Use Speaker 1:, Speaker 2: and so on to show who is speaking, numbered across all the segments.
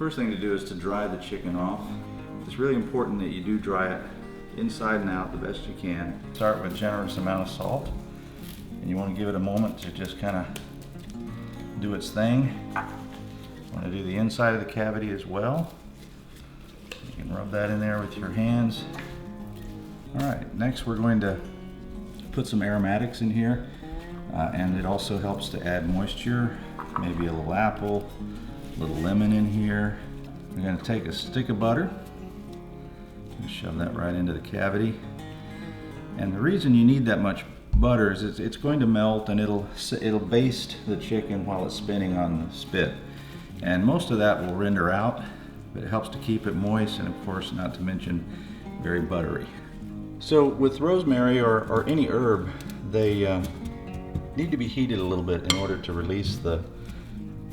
Speaker 1: first thing to do is to dry the chicken off. It's really important that you do dry it inside and out the best you can. Start with a generous amount of salt, and you want to give it a moment to just kind of do its thing. You want to do the inside of the cavity as well. You can rub that in there with your hands. All right, next we're going to put some aromatics in here, and it also helps to add moisture, maybe a little apple, a little lemon in here. We're going to take a stick of butter and shove that right into the cavity. And the reason you need that much butter is it's going to melt, and it'll baste the chicken while it's spinning on the spit. And most of that will render out, but it helps to keep it moist, and of course, not to mention, very buttery. So with rosemary or any herb, they need to be heated a little bit in order to release the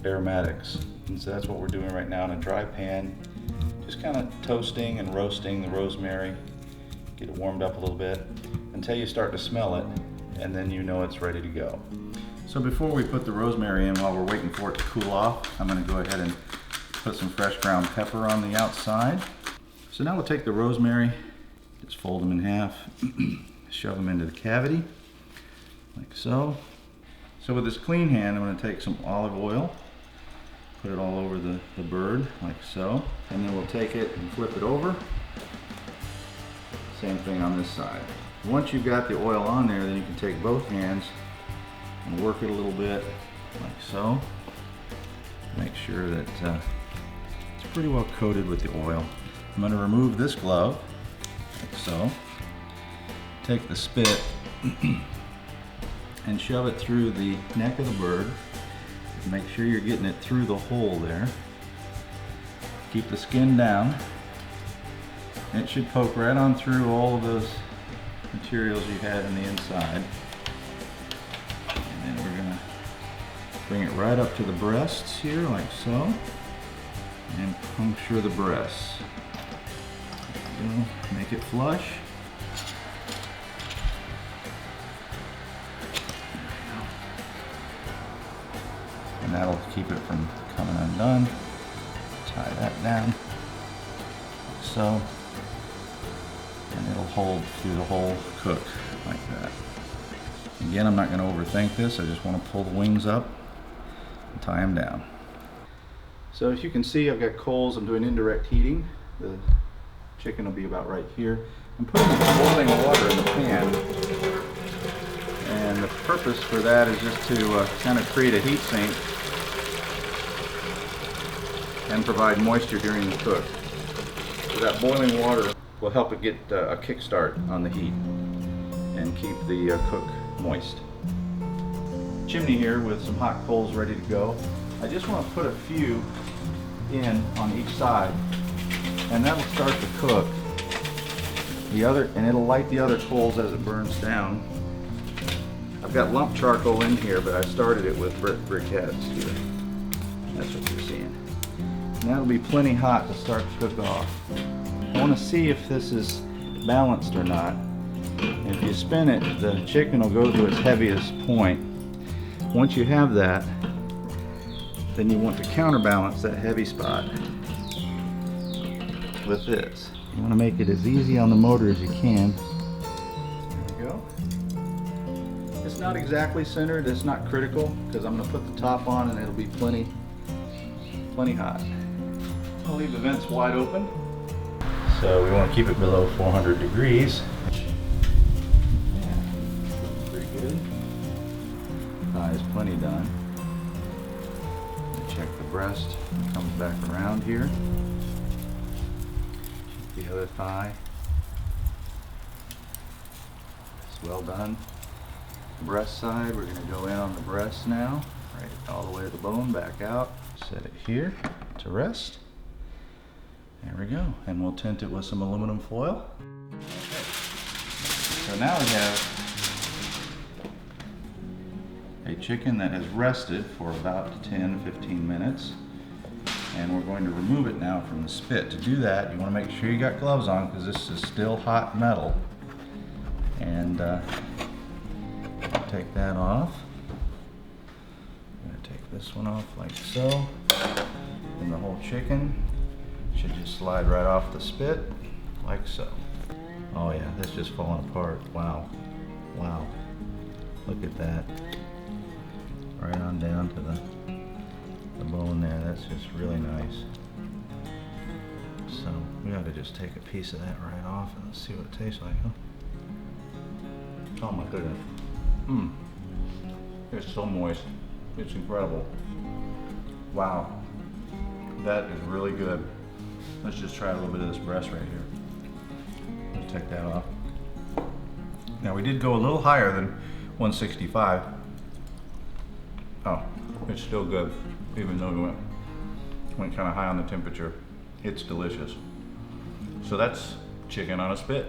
Speaker 1: aromatics. And so that's what we're doing right now in a dry pan. Just kind of toasting and roasting the rosemary. Get it warmed up a little bit until you start to smell it, and then you know it's ready to go. So before we put the rosemary in, while we're waiting for it to cool off, I'm going to go ahead and put some fresh ground pepper on the outside. So now we'll take the rosemary, just fold them in half, shove them into the cavity, like so. So with this clean hand, I'm going to take some olive oil, put it all over the bird, like so. And then we'll take it and flip it over. Same thing on this side. Once you've got the oil on there, then you can take both hands and work it a little bit, like so. Make sure that it's pretty well coated with the oil. I'm going to remove this glove, like so. Take the spit and shove it through the neck of the bird. Make sure you're getting it through the hole there. Keep the skin down. It should poke right on through all of those materials you had in the inside. And then we're gonna bring it right up to the breasts here, like so. And puncture the breasts. There we go. Make it flush. And that'll keep it from coming undone. Tie that down, like so. And it'll hold through the whole cook, like that. Again, I'm not going to overthink this. I just want to pull the wings up and tie them down. So as you can see, I've got coals. I'm doing indirect heating. The chicken will be about right here. I'm putting boiling water in the pan. And the purpose for that is just to kind of create a heat sink and provide moisture during the cook. So that boiling water will help it get a kickstart on the heat and keep the cook moist. Chimney here with some hot coals ready to go. I just want to put a few in on each side, and that'll start the cook. And it'll light the other coals as it burns down. I've got lump charcoal in here, but I started it with briquettes here. That's what you're seeing. And that'll be plenty hot to start to cook off. I want to see if this is balanced or not. And if you spin it, the chicken will go to its heaviest point. Once you have that, then you want to counterbalance that heavy spot with this. You want to make it as easy on the motor as you can. There we go. It's not exactly centered, it's not critical, because I'm going to put the top on and it'll be plenty hot. I'll leave the vents wide open. So we want to keep it below 400 degrees. Yeah, pretty good. Thigh is plenty done. Check the breast. It comes back around here. Check the other thigh. It's well done. Breast side, we're going to go in on the breast now. Right all the way to the bone, back out. Set it here to rest. There we go. And we'll tint it with some aluminum foil. Okay. So now we have a chicken that has rested for about 10-15 minutes. And we're going to remove it now from the spit. To do that, you want to make sure you got gloves on, because this is still hot metal. And take that off. I'm gonna take this one off like so. And the whole chicken should just slide right off the spit, like so. Oh yeah, this just falling apart. Wow. Wow. Look at that. Right on down to the bone there. That's just really nice. So we ought to just take a piece of that right off and let's see what it tastes like, huh? Oh my goodness. Mmm. It's so moist. It's incredible. Wow. That is really good. Let's just try a little bit of this breast right here. Let's take that off. Now we did go a little higher than 165. Oh, it's still good, even though we went kind of high on the temperature. It's delicious. So that's chicken on a spit.